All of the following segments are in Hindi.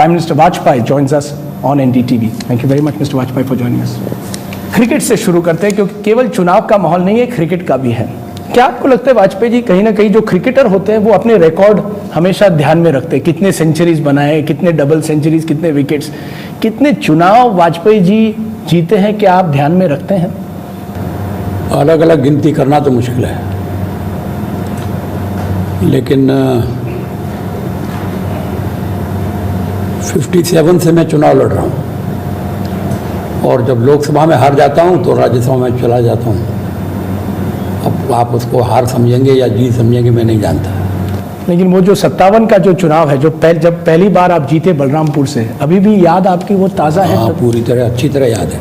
Prime Minister Vajpayee joins us on NDTV. Thank you very much, Mr. Vajpayee, for joining us. Cricket से शुरू करते हैं क्योंकि केवल चुनाव का माहौल नहीं है, क्रिकेट का भी है। क्या आपको लगता है वाजपेयी जी कहीं ना कहीं जो क्रिकेटर होते हैं वो अपने रिकॉर्ड हमेशा ध्यान में रखते हैं, कितने सेंचुरीज बनाए, कितने डबल सेंचुरीज, कितने विकेट्स, कितने चुनाव वाजपेयी जी जीते हैं, क्या आप ध्यान में रखते हैं? अलग अलग गिनती करना तो मुश्किल है, लेकिन 57 से मैं चुनाव लड़ रहा हूँ और जब लोकसभा में हार जाता हूँ तो राज्यसभा में चला जाता हूँ। अब आप उसको हार समझेंगे या जीत समझेंगे मैं नहीं जानता। लेकिन वो जो 57 का जो चुनाव है, जब पहली बार आप जीते बलरामपुर से, अभी भी याद आपकी वो ताज़ा है? हाँ, पूरी तरह अच्छी तरह याद है।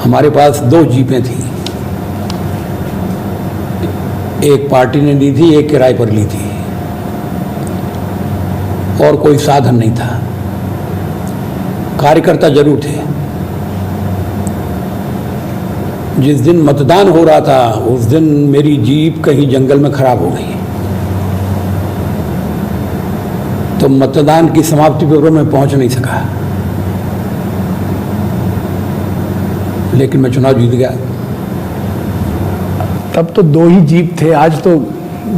हमारे पास 2 जीपें थी, एक पार्टी ने दी थी, एक किराए पर ली थी और कोई साधन नहीं था। कार्यकर्ता जरूर थे। जिस दिन मतदान हो रहा था उस दिन मेरी जीप कहीं जंगल में खराब हो गई, तो मतदान की समाप्ति पर मैं पहुंच नहीं सका, लेकिन मैं चुनाव जीत गया। तब तो 2 ही जीप थे, आज तो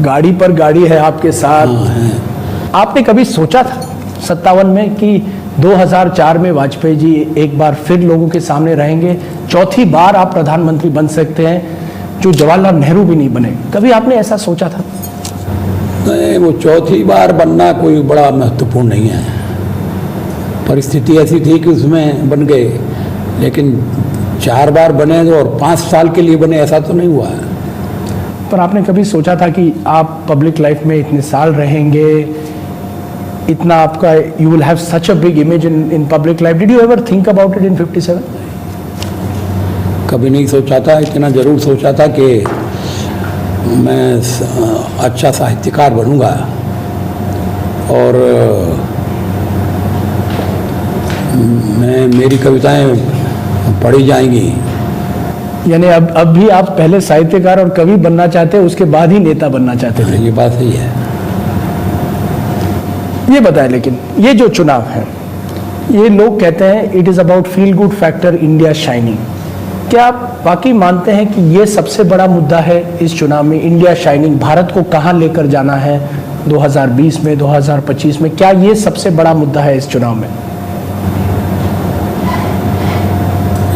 गाड़ी पर गाड़ी है आपके साथ। हाँ, है। आपने कभी सोचा था 57 में कि 2004 में वाजपेयी जी एक बार फिर लोगों के सामने रहेंगे, चौथी बार आप प्रधानमंत्री बन सकते हैं, जो जवाहरलाल नेहरू भी नहीं बने? कभी आपने ऐसा सोचा था? नहीं, वो चौथी बार बनना कोई बड़ा महत्वपूर्ण नहीं है। परिस्थिति ऐसी थी कि उसमें बन गए, लेकिन 4 बार बने और 5 साल के लिए बने, ऐसा तो नहीं हुआ है। पर आपने कभी सोचा था कि आप पब्लिक लाइफ में इतने साल रहेंगे, इतना आपका, you will have such a big image in public life? Did you ever think about it in 57? कभी नहीं सोचा था। इतना जरूर सोचा था कि मैं अच्छा साहित्यकार बनूंगा और मेरी कविताएं पढ़ी जाएंगी। यानी अब भी आप पहले साहित्यकार और कवि बनना चाहते हैं, उसके बाद ही नेता बनना चाहते थे? ये बात सही है। ये बताएं, लेकिन ये जो चुनाव है, ये लोग कहते हैं it is about feel good factor, India shining. क्या आप वाकई मानते हैं कि ये सबसे बड़ा मुद्दा है इस चुनाव में, इंडिया शाइनिंग? भारत को कहाँ लेकर जाना है 2020 में, 2025 में? क्या ये सबसे बड़ा मुद्दा है इस चुनाव में?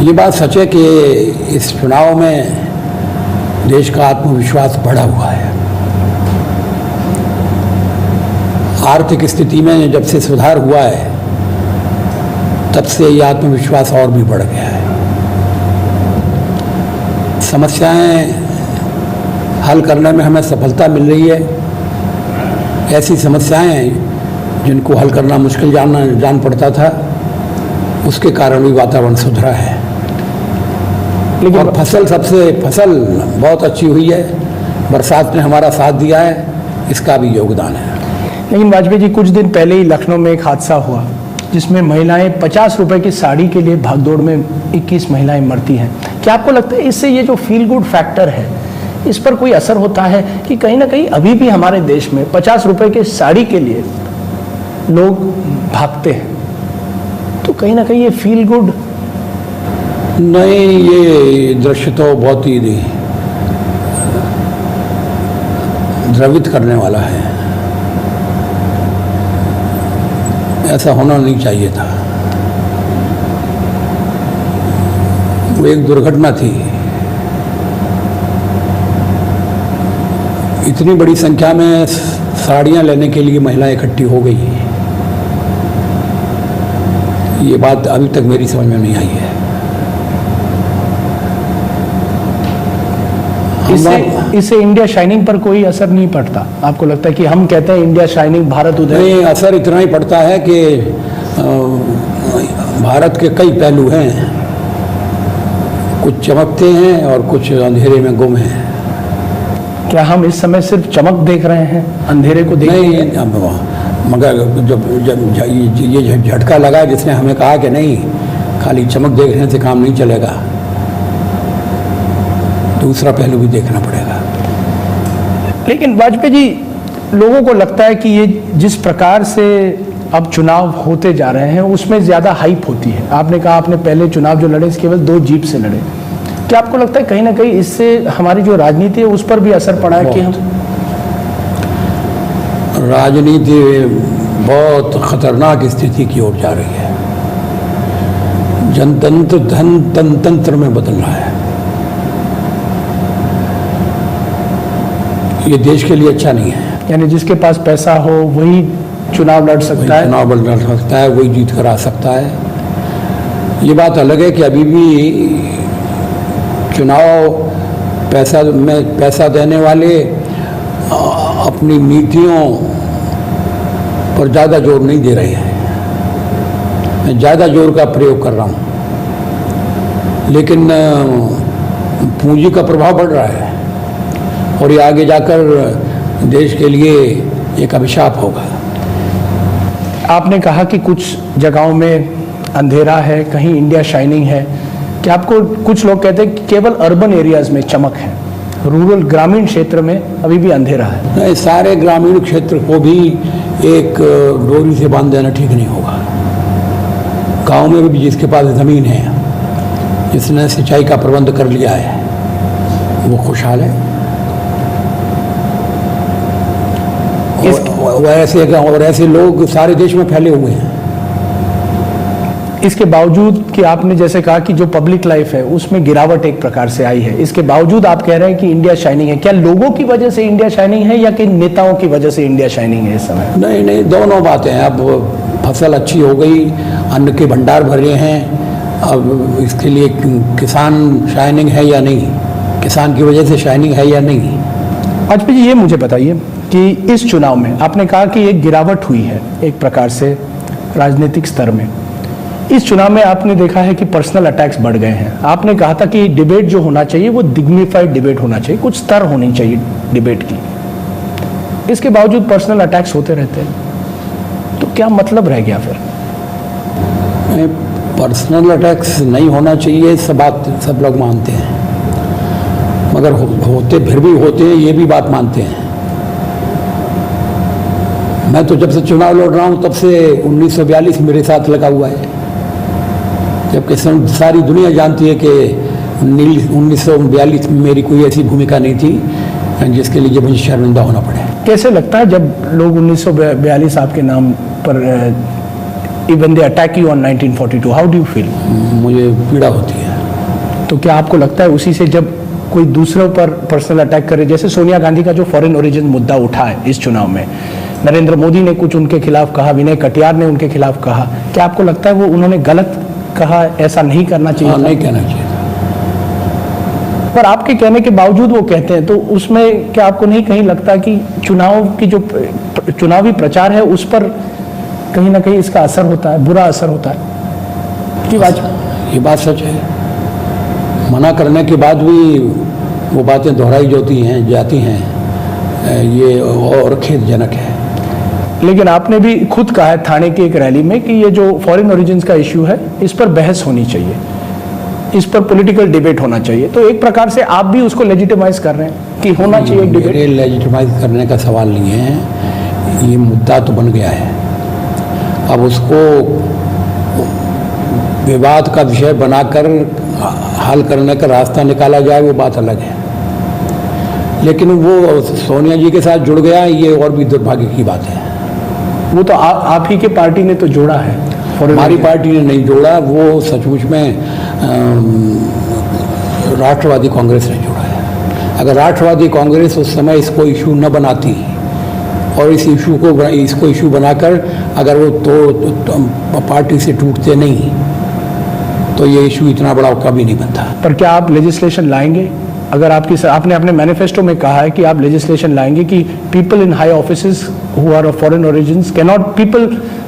ये बात सच है कि इस चुनाव में देश का आत्मविश्वास बढ़ा हुआ है। आर्थिक स्थिति में जब से सुधार हुआ है तब से ये आत्मविश्वास और भी बढ़ गया है। समस्याएं हल करने में हमें सफलता मिल रही है। ऐसी समस्याएं जिनको हल करना मुश्किल जान पड़ता था, उसके कारण भी वातावरण सुधरा है। लेकिन और फसल बहुत अच्छी हुई है। बरसात ने हमारा साथ दिया है, इसका भी योगदान है। लेकिन वाजपेयी जी, कुछ दिन पहले ही लखनऊ में एक हादसा हुआ जिसमें महिलाएं 50 रुपए की साड़ी के लिए भागदौड़ में 21 महिलाएं मरती हैं। क्या आपको लगता है इससे ये जो फील गुड फैक्टर है, इस पर कोई असर होता है कि कहीं ना कहीं अभी भी हमारे देश में 50 रुपए की साड़ी के लिए लोग भागते हैं? तो कहीं ना कहीं ये फील गुड नहीं, ये दृश्य तो बहुत ही द्रवित करने वाला है। ऐसा होना नहीं चाहिए था। वो एक दुर्घटना थी। इतनी बड़ी संख्या में साड़ियां लेने के लिए महिलाएं इकट्ठी हो गई, ये बात अभी तक मेरी समझ में नहीं आई है। इससे इंडिया शाइनिंग पर कोई असर नहीं पड़ता? आपको लगता है कि हम कहते हैं इंडिया शाइनिंग, भारत उदय? नहीं, असर इतना ही पड़ता है कि भारत के कई पहलू हैं, कुछ चमकते हैं और कुछ अंधेरे में गुम हैं। क्या हम इस समय सिर्फ चमक देख रहे हैं, अंधेरे को देख नहीं? रहे हैं? मगर जब ये झटका लगा जिसने हमें कहा कि नहीं, खाली चमक देखने से काम नहीं चलेगा, दूसरा पहलू भी देखना पड़ेगा। लेकिन वाजपेयी जी, लोगों को लगता है कि ये जिस प्रकार से अब चुनाव होते जा रहे हैं उसमें ज़्यादा हाइप होती है। आपने कहा आपने पहले चुनाव जो लड़े केवल 2 जीप से लड़े। क्या आपको लगता है कहीं ना कहीं इससे हमारी जो राजनीति है उस पर भी असर पड़ा है कि हम राजनीति बहुत खतरनाक स्थिति की ओर जा रही है। जनतंत्र धन तंत्र में बदल रहा है। ये देश के लिए अच्छा नहीं है। यानी जिसके पास पैसा हो वही चुनाव लड़ सकता है, चुनाव लड़ सकता है, वही जीत कर आ सकता है। ये बात अलग है कि अभी भी चुनाव पैसा देने वाले अपनी नीतियों पर ज़्यादा जोर नहीं दे रहे हैं। मैं ज़्यादा जोर का प्रयोग कर रहा हूँ, लेकिन पूंजी का प्रभाव बढ़ रहा है और ये आगे जाकर देश के लिए एक अभिशाप होगा। आपने कहा कि कुछ जगहों में अंधेरा है, कहीं इंडिया शाइनिंग है। क्या आपको कुछ लोग कहते हैं कि केवल अर्बन एरियाज में चमक है, रूरल ग्रामीण क्षेत्र में अभी भी अंधेरा है? नहीं, सारे ग्रामीण क्षेत्र को भी एक डोरी से बांध देना ठीक नहीं होगा। गांव में भी जिसके पास ज़मीन है, जिसने सिंचाई का प्रबंध कर लिया है, वो खुशहाल है। और ऐसे लोग सारे देश में फैले हुए हैं। इसके बावजूद कि आपने जैसे कहा कि जो पब्लिक लाइफ है उसमें गिरावट एक प्रकार से आई है, इसके बावजूद आप कह रहे हैं कि इंडिया शाइनिंग है। क्या लोगों की वजह से इंडिया शाइनिंग है या कि नेताओं की वजह से इंडिया शाइनिंग है इस समय? नहीं नहीं, दोनों बातें हैं। अब फसल अच्छी हो गई, अन्न के भंडार भरे हैं, अब इसके लिए किसान शाइनिंग है या नहीं, किसान की वजह से शाइनिंग है या नहीं। वाजपेयी जी, ये मुझे बताइए कि इस चुनाव में आपने कहा कि एक गिरावट हुई है एक प्रकार से राजनीतिक स्तर में। इस चुनाव में आपने देखा है कि पर्सनल अटैक्स बढ़ गए हैं। आपने कहा था कि डिबेट जो होना चाहिए वो डिग्निफाइड डिबेट होना चाहिए, कुछ स्तर होनी चाहिए डिबेट की। इसके बावजूद पर्सनल अटैक्स होते रहते हैं, तो क्या मतलब रह गया फिर? पर्सनल अटैक्स नहीं होना चाहिए, सब लोग मानते हैं, मगर होते फिर भी होते हैं, ये भी बात मानते हैं। मैं तो जब से चुनाव लड़ रहा हूँ तब से 1942 मेरे साथ लगा हुआ है, जबकि सारी दुनिया जानती है कि 1942 में मेरी कोई ऐसी भूमिका नहीं थी जिसके लिए मुझे शर्मिंदा होना पड़े। कैसे लगता है जब लोग 1942 आपके नाम पर even they attack you on 1942, how do you feel? मुझे पीड़ा होती है। तो क्या आपको लगता है उसी से जब कोई दूसरों पर पर्सनल अटैक करे, जैसे सोनिया गांधी का जो फॉरेन ओरिजिन मुद्दा उठा है इस चुनाव में, नरेंद्र मोदी ने कुछ उनके खिलाफ कहा, विनय कटियार ने उनके खिलाफ कहा, क्या आपको लगता है वो उन्होंने गलत कहा, ऐसा नहीं करना चाहिए? नहीं कहना चाहिए। पर आपके कहने के बावजूद वो कहते हैं, तो उसमें क्या आपको नहीं कहीं लगता कि चुनाव की जो चुनावी प्रचार है उस पर कहीं ना कहीं इसका असर होता है, बुरा असर होता है? ये बात सच है। मना करने के बाद भी वो बातें दोहराई जाती हैं, ये और खेदजनक है। लेकिन आपने भी खुद कहा है थाने की एक रैली में कि ये जो फॉरेन ओरिजिन्स का इश्यू है इस पर बहस होनी चाहिए, इस पर पॉलिटिकल डिबेट होना चाहिए। तो एक प्रकार से आप भी उसको लेजिटिमाइज कर रहे हैं कि होना चाहिए एक डिबेट। लेजिटिमाइज करने का सवाल नहीं है, ये मुद्दा तो बन गया है। अब उसको विवाद का विषय बनाकर हल करने का रास्ता निकाला जाए, वो बात अलग है। लेकिन वो सोनिया जी के साथ जुड़ गया, ये और भी दुर्भाग्य की बात है। वो तो आप ही के पार्टी ने तो जोड़ा है, हमारी पार्टी ने नहीं जोड़ा, वो सचमुच में राष्ट्रवादी कांग्रेस ने जोड़ा है। अगर राष्ट्रवादी कांग्रेस उस समय इसको इशू न बनाती और इसको इशू बनाकर अगर वो तो पार्टी से टूटते नहीं तो ये इशू इतना बड़ा कभी नहीं बनता। पर क्या आप लेजिस्लेशन लाएंगे? अगर आपने अपने मैनिफेस्टो में कहा है कि आप लेजिस्लेशन लाएंगे कि people in high offices who are of foreign origins people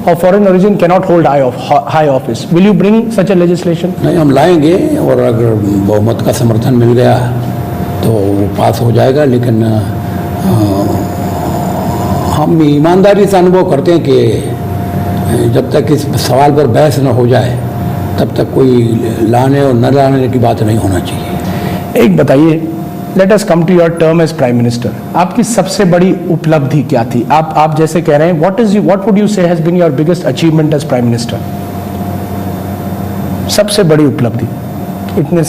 of foreign origin cannot hold high office, will you bring such a legislation? नहीं, हम लाएंगे और अगर बहुमत का समर्थन मिल गया तो वो पास हो जाएगा। लेकिन हम ईमानदारी से अनुभव करते हैं कि जब तक इस सवाल पर बहस न हो जाए तब तक कोई लाने और न लाने की बात नहीं होना चाहिए। एक बताइए let us come to your term as prime minister. आपकी सबसे बड़ी उपलब्धि क्या थी? आप जैसे कह रहे हैं, what would you say has been your biggest achievement as prime minister? सबसे बड़ी उपलब्धि इतने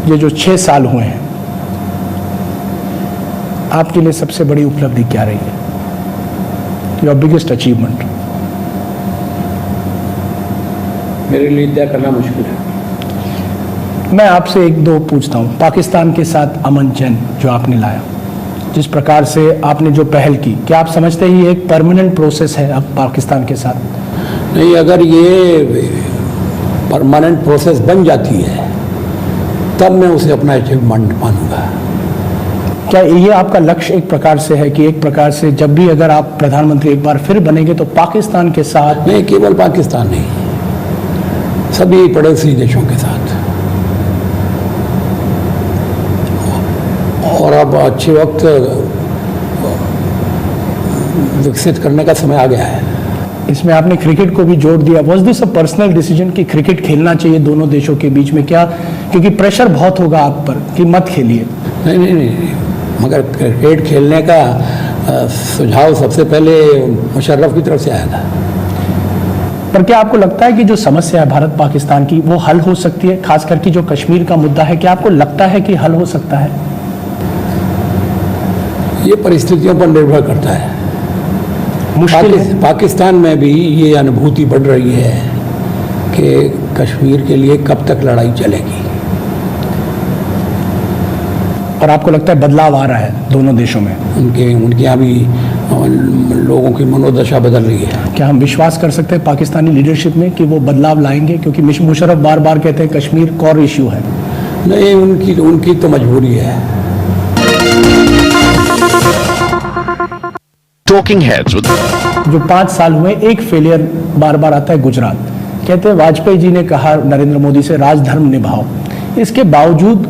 ये जो 6 साल हुए हैं, आपके लिए सबसे बड़ी उपलब्धि क्या रही है? Your biggest achievement? मेरे लिए तय करना मुश्किल है। मैं आपसे एक दो पूछता हूं। पाकिस्तान के साथ अमन चैन जो आपने लाया, जिस प्रकार से आपने जो पहल की, क्या आप समझते हैं ये एक परमानेंट प्रोसेस है अब पाकिस्तान के साथ? नहीं, अगर ये परमानेंट प्रोसेस बन जाती है तब मैं उसे अपना अचीवमेंट मानूंगा। क्या ये आपका लक्ष्य एक प्रकार से है कि एक प्रकार से जब भी अगर आप प्रधानमंत्री एक बार फिर बनेंगे तो पाकिस्तान के साथ? नहीं, केवल पाकिस्तान नहीं, सभी पड़ोसी देशों के साथ। और अब अच्छे वक्त विकसित करने का समय आ गया है। इसमें आपने क्रिकेट को भी जोड़ दिया। Was this a personal decision कि क्रिकेट खेलना चाहिए दोनों देशों के बीच में? क्या क्योंकि प्रेशर बहुत होगा आप पर कि मत खेलिए? नहीं, मगर क्रिकेट खेलने का सुझाव सबसे पहले मुशर्रफ की तरफ से आया था। पर क्या आपको लगता है कि जो समस्या है भारत पाकिस्तान की वो हल हो सकती है? खास करके जो कश्मीर का मुद्दा है, क्या आपको लगता है कि हल हो सकता है? ये परिस्थितियों पर निर्भर करता है। मुश्किल है। पाकिस्तान में भी ये अनुभूति बढ़ रही है कि कश्मीर के लिए कब तक लड़ाई चलेगी। और आपको लगता है बदलाव आ रहा है दोनों देशों में? उनके यहाँ भी लोगों की मनोदशा बदल रही है। क्या हम विश्वास कर सकते हैं पाकिस्तानी लीडरशिप में कि वो बदलाव लाएंगे? क्योंकि मुशर्रफ बार बार कहते हैं कश्मीर कोर इश्यू है। नहीं, उनकी तो मजबूरी है। टॉकिंग हेड्स जो 5 साल हुए, एक फेलियर बार बार आता है गुजरात। कहते हैं वाजपेयी जी ने कहा नरेंद्र मोदी से राजधर्म निभाओ, इसके बावजूद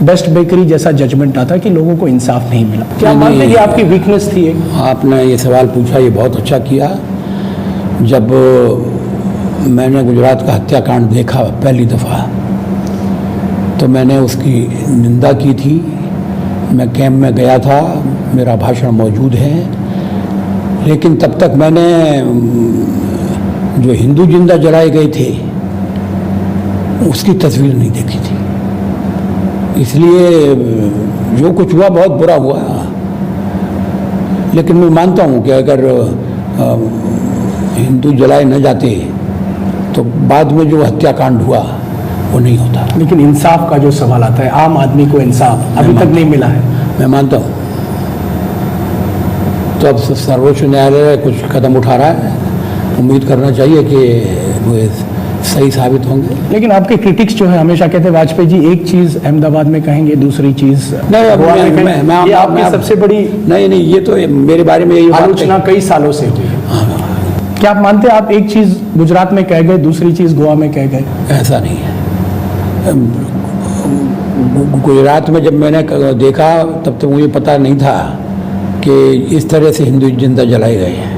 बेस्ट बेकरी जैसा जजमेंट आता है कि लोगों को इंसाफ नहीं मिला। क्या मानते हैं कि आपकी वीकनेस थी एक? आपने ये सवाल पूछा, ये बहुत अच्छा किया। जब मैंने गुजरात का हत्याकांड देखा पहली दफ़ा तो मैंने उसकी निंदा की थी। मैं कैंप में गया था, मेरा भाषण मौजूद है, लेकिन तब तक मैंने जो हिंदू जिंदा जलाए गए थे उसकी तस्वीर नहीं देखी थी। इसलिए जो कुछ हुआ बहुत बुरा हुआ, लेकिन मैं मानता हूँ कि अगर हिंदू जलाए न जाते तो बाद में जो हत्याकांड हुआ वो नहीं होता। लेकिन इंसाफ का जो सवाल आता है, आम आदमी को इंसाफ अभी तक नहीं मिला है। मैं मानता हूँ। तो अब सर्वोच्च न्यायालय कुछ कदम उठा रहा है, उम्मीद करना चाहिए कि वो सही साबित होंगे। लेकिन आपके क्रिटिक्स जो है हमेशा कहते हैं वाजपेयी जी एक चीज अहमदाबाद में कहेंगे, दूसरी चीज नहीं। ये आपकी सबसे बड़ी नहीं, ये तो मेरे बारे में यही आलोचना कई सालों से हुई है। क्या आप मानते हैं आप एक चीज गुजरात में कह गए, दूसरी चीज गोवा में कह गए? ऐसा नहीं है। गुजरात में जब मैंने देखा तब तो मुझे पता नहीं था कि इस तरह से हिंदू जिंदा जलाए गए हैं,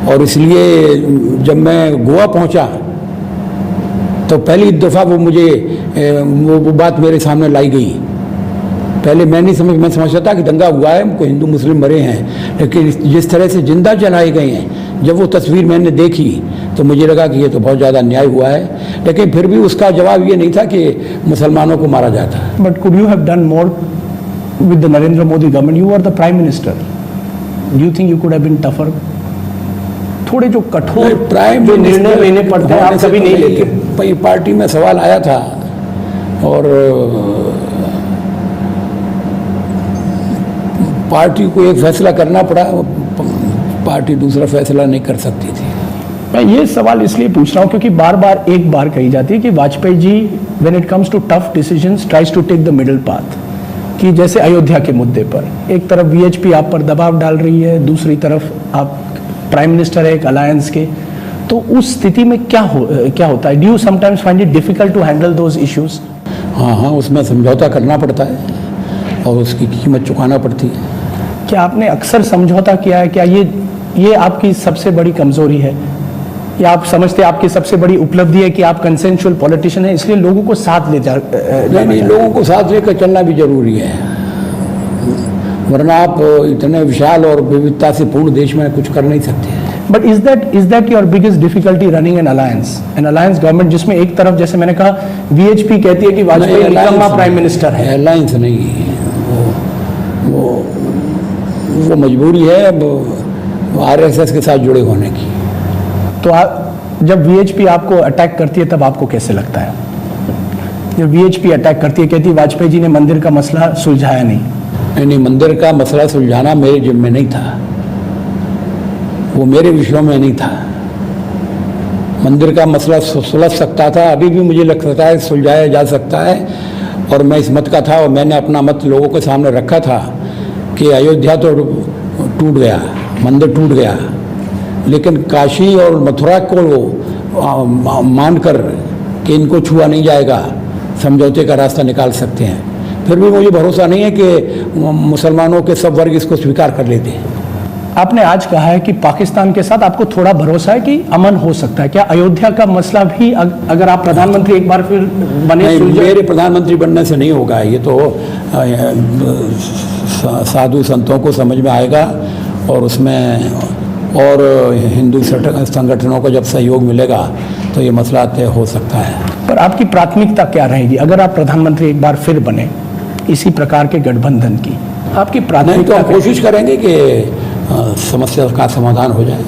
और इसलिए जब मैं गोवा पहुंचा तो पहली दफ़ा वो बात मेरे सामने लाई गई। पहले मैं समझता था कि दंगा हुआ है, कोई हिंदू मुस्लिम मरे हैं, लेकिन जिस तरह से जिंदा जलाए गए हैं, जब वो तस्वीर मैंने देखी तो मुझे लगा कि ये तो बहुत ज़्यादा अन्याय हुआ है। लेकिन फिर भी उसका जवाब ये नहीं था कि मुसलमानों को मारा जाता। But could you have done more with the Narendra Modi government? You are the prime minister, do you think you could have been tougher? थोड़े जो कठोर जो निर्णय लेने पड़ते हैं आप कभी नहीं लेते। पार्टी में सवाल आया था और पार्टी को एक फैसला करना पड़ा, पार्टी दूसरा फैसला नहीं कर सकती थी। मैं ये सवाल इसलिए पूछ रहा हूँ क्योंकि बार बार एक बार कही जाती है कि Vajpayee ji when it comes to tough decisions tries to take the middle path, कि जैसे अयोध्या के मुद्दे पर एक तरफ वीएचपी आप पर दबाव डाल रही है, दूसरी तरफ आप प्राइम मिनिस्टर है एक अलायंस के, तो उस स्थिति में क्या होता है? Do you sometimes find it difficult to handle those issues? हाँ, उसमें समझौता करना पड़ता है और उसकी कीमत चुकाना पड़ती है। क्या आपने अक्सर समझौता किया है? क्या ये आपकी सबसे बड़ी कमजोरी है ये आप समझते हैं आपकी सबसे बड़ी उपलब्धि है कि आप कंसेंशुअल पॉलिटिशियन हैं, इसलिए लोगों को साथ ले नहीं, लोगों को साथ लेकर चलना भी जरूरी है, वरना आप इतने विशाल और विविधता से पूर्ण देश में कुछ कर नहीं सकते। But is that your biggest difficulty running an alliance government, जिसमें एक तरफ जैसे मैंने कहा वीएचपी कहती है कि वाजपेयी निकम्मा प्राइम मिनिस्टर है। अलायंस नहीं, वो मजबूरी है आरएसएस के साथ जुड़े होने की। तो जब वीएचपी आपको अटैक करती है तब आपको कैसे लगता है? जब वीएचपी अटैक करती है, कहती है वाजपेयी जी ने मंदिर का मसला सुलझाया नहीं। मंदिर का मसला सुलझाना मेरे जिम्मे नहीं था, वो मेरे विषयों में नहीं था। मंदिर का मसला सुलझ सकता था, अभी भी मुझे लगता है सुलझाया जा सकता है, और मैं इस मत का था और मैंने अपना मत लोगों के सामने रखा था कि अयोध्या तो टूट गया, मंदिर टूट गया, लेकिन काशी और मथुरा को मानकर कि इनको छुआ नहीं जाएगा, समझौते का रास्ता निकाल सकते हैं। फिर भी मुझे भरोसा नहीं है कि मुसलमानों के सब वर्ग इसको स्वीकार कर लेते हैं। आपने आज कहा है कि पाकिस्तान के साथ आपको थोड़ा भरोसा है कि अमन हो सकता है, क्या अयोध्या का मसला भी अगर आप प्रधानमंत्री एक बार फिर बने? मेरे प्रधानमंत्री बनने से नहीं होगा, ये तो साधु संतों को समझ में आएगा, और उसमें और हिंदू संगठनों को जब सहयोग मिलेगा तो ये मसला तय हो सकता है। पर आपकी प्राथमिकता क्या रहेगी अगर आप प्रधानमंत्री एक बार फिर बने इसी प्रकार के गठबंधन की? आपकी प्राथमिकता? तो कोशिश करेंगे कि समस्या का समाधान हो जाए।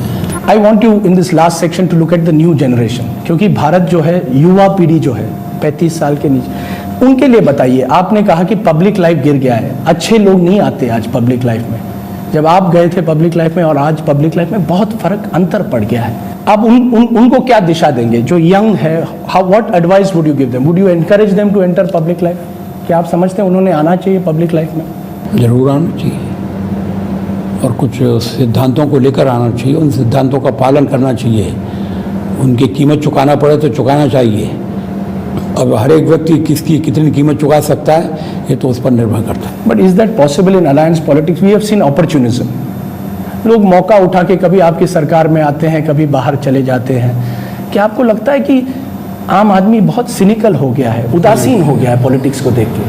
I want you in this last section two look at the new generation, क्योंकि भारत जो है, युवा पीढ़ी जो है 35 साल के नीचे, उनके लिए बताइए। आपने कहा कि पब्लिक लाइफ गिर गया है, अच्छे लोग नहीं आते आज पब्लिक लाइफ में। जब आप गए थे पब्लिक लाइफ में और आज पब्लिक लाइफ में बहुत फर्क, अंतर पड़ गया है। आप उनको क्या दिशा देंगे जो यंग है? How what advice would you give them? Would you encourage them to enter public life? क्या आप समझते हैं उन्होंने आना चाहिए पब्लिक लाइफ में? जरूर आना चाहिए, और कुछ सिद्धांतों को लेकर आना चाहिए, उन सिद्धांतों का पालन करना चाहिए। उनकी कीमत चुकाना पड़े तो चुकाना चाहिए। अब हर एक व्यक्ति किसकी कितनी कीमत चुका सकता है ये तो उस पर निर्भर करता है। But is that possible in alliance politics? We have seen opportunism. लोग मौका उठा के कभी आपकी सरकार में आते हैं, कभी बाहर चले जाते हैं। क्या आपको लगता है कि आम आदमी बहुत सिनिकल हो गया है, उदासीन हो गया है पॉलिटिक्स को देख के?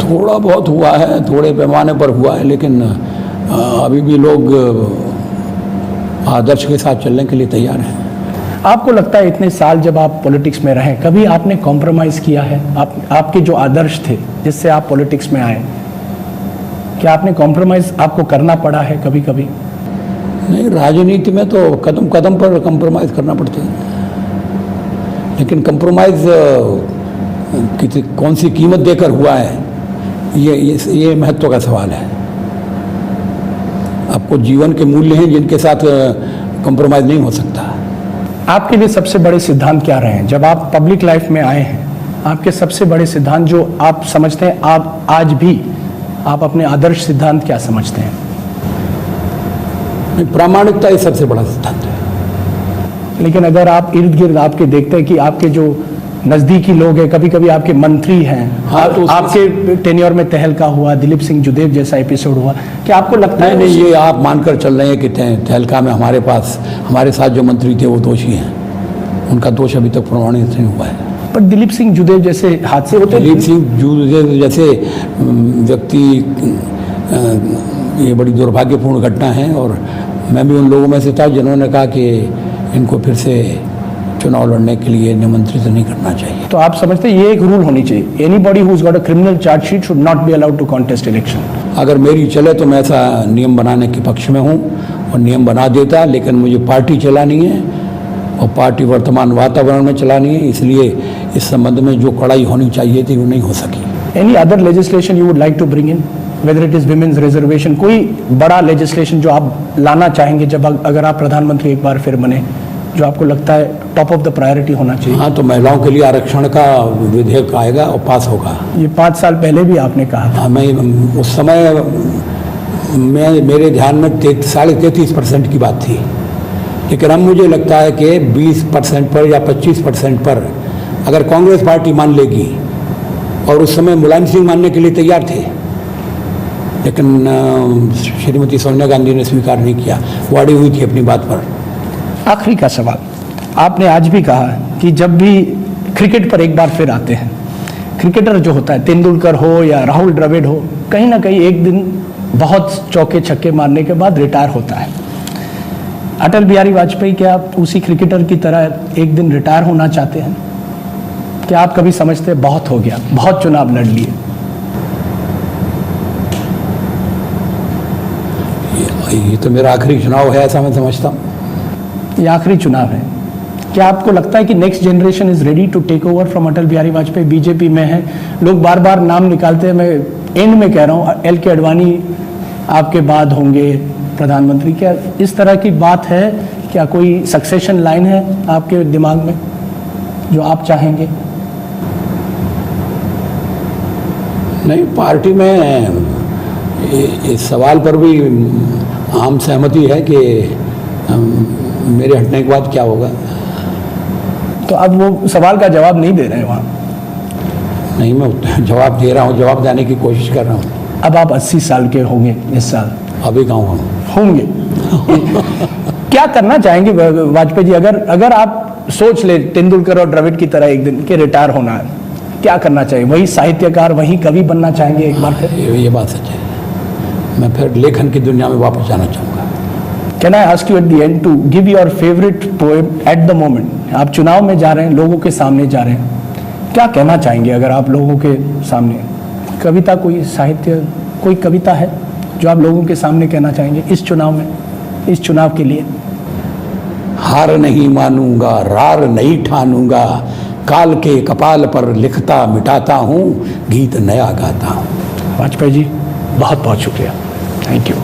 थोड़ा बहुत हुआ है, थोड़े पैमाने पर हुआ है, लेकिन अभी भी लोग आदर्श के साथ चलने के लिए तैयार हैं। आपको लगता है इतने साल जब आप पॉलिटिक्स में रहे, कभी आपने कॉम्प्रोमाइज़ किया है? आपके जो आदर्श थे जिससे आप पॉलिटिक्स में आए, क्या आपने कॉम्प्रोमाइज़ आपको करना पड़ा है कभी कभी? नहीं, राजनीति में तो कदम कदम पर कॉम्प्रोमाइज़ करना पड़ता है, लेकिन कॉम्प्रोमाइज़ कौन सी कीमत देकर हुआ है ये महत्व का सवाल है। आपको जीवन के मूल्य हैं जिनके साथ कॉम्प्रोमाइज़ नहीं हो सकता। आपके लिए सबसे बड़े सिद्धांत क्या रहे हैं जब आप पब्लिक लाइफ में आए हैं? आपके सबसे बड़े सिद्धांत जो आप समझते हैं, आप आज भी आप अपने आदर्श सिद्धांत क्या समझते हैं? प्रामाणिकता ही सबसे बड़ा सिद्धांत है। लेकिन अगर आप इर्द गिर्द आपके देखते हैं कि आपके जो नज़दीकी लोग हैं, कभी कभी आपके मंत्री हैं, हाँ, तो आपके टेन्योर में तहलका हुआ, दिलीप सिंह जुदेव जैसा एपिसोड हुआ, क्या आपको लगता है? नहीं, ये आप मानकर चल रहे हैं कि तहलका में हमारे साथ जो मंत्री थे वो दोषी हैं, उनका दोष अभी तक प्रमाणित नहीं हुआ है। पर दिलीप सिंह जुदेव जैसे हादसे होते, दिलीप सिंह जुदेव जैसे व्यक्ति, ये बड़ी दुर्भाग्यपूर्ण घटना है, और मैं भी उन लोगों में से था जिन्होंने कहा कि इनको फिर से चुनाव लड़ने के लिए निमंत्रित नहीं करना चाहिए। तो आप समझते हैं ये एक रूल होनी चाहिए, anybody who has got a criminal chargesheet should not be allowed to contest election? अगर मेरी चले तो मैं ऐसा नियम बनाने के पक्ष में हूँ और नियम बना देता, लेकिन मुझे पार्टी चलानी है और पार्टी वर्तमान वातावरण में चलानी है, इसलिए इस संबंध में जो कड़ाई होनी चाहिए थी वो नहीं हो सकी। Any other legislation you would like to bring in, whether it is women's reservation, कोई बड़ा लेजिस्लेशन जो आप लाना चाहेंगे जब अगर आप प्रधानमंत्री एक बार फिर बने, जो आपको लगता है टॉप ऑफ द प्रायोरिटी होना चाहिए? हाँ, तो महिलाओं के लिए आरक्षण का विधेयक आएगा और पास होगा। ये 5 साल पहले भी आपने कहा था। हाँ, मैं उस समय मेरे ध्यान में 33.5% की बात थी, लेकिन अब मुझे लगता है कि 20% पर या 25% पर अगर कांग्रेस पार्टी मान लेगी, और उस समय मुलायम सिंह मानने के लिए तैयार थे, लेकिन श्रीमती सोनिया गांधी ने स्वीकार नहीं किया, वो अड़ी हुई थी अपनी बात पर। आखिरी का सवाल, आपने आज भी कहा कि जब भी क्रिकेट पर एक बार फिर आते हैं, क्रिकेटर जो होता है, तेंदुलकर हो या राहुल द्रविड़ हो, कहीं ना कहीं एक दिन बहुत चौके छक्के मारने के बाद रिटायर होता है। अटल बिहारी वाजपेयी, क्या आप उसी क्रिकेटर की तरह एक दिन रिटायर होना चाहते हैं? क्या आप कभी समझते हैं बहुत हो गया, बहुत चुनाव लड़ लिए? ये तो मेरा आखिरी चुनाव है, ऐसा मैं समझता हूँ। ये आखिरी चुनाव है। क्या आपको लगता है कि next generation is ready to take over from Atal Bihari Vajpayee? BJP में है, लोग बार बार नाम निकालते हैं, मैं एंड में कह रहा हूँ, LK आडवाणी आपके बाद होंगे प्रधानमंत्री। क्या इस तरह की बात है? क्या कोई सक्सेशन लाइन है आपके दिमाग में जो आप चाहेंगे? नहीं, पार्टी में इस सवाल पर भी आम सहमति है कि मेरे हटने के बाद क्या होगा। तो अब वो सवाल का जवाब नहीं दे रहे हैं वहाँ? नहीं, मैं जवाब दे रहा हूँ, जवाब देने की कोशिश कर रहा हूँ। अब आप 80 साल के होंगे इस साल। अभी कहाँ हूँ? होंगे। क्या करना चाहेंगे वाजपेयी जी? अगर आप सोच ले तेंदुलकर और द्रविड़ की तरह एक दिन के रिटायर होना है, क्या करना चाहिए? वही साहित्यकार, वही कवि बनना चाहेंगे एक बार फिर? ये बात सच है, मैं फिर लेखन की दुनिया में वापस जाना चाहूँगा। Can I ask you at the end to give your favourite poem at the moment? आप चुनाव में जा रहे हैं, लोगों के सामने जा रहे हैं, क्या कहना चाहेंगे अगर आप लोगों के सामने? कविता, कोई साहित्य, कोई कविता है जो आप लोगों के सामने कहना चाहेंगे इस चुनाव में, इस चुनाव के लिए? हार नहीं मानूंगा, रार नहीं ठानूंगा, काल के कपाल पर लिखता मिटाता हूँ, गीत नया गाता हूँ। वाजपेयी जी, बहुत बहुत शुक्रिया, थैंक यू।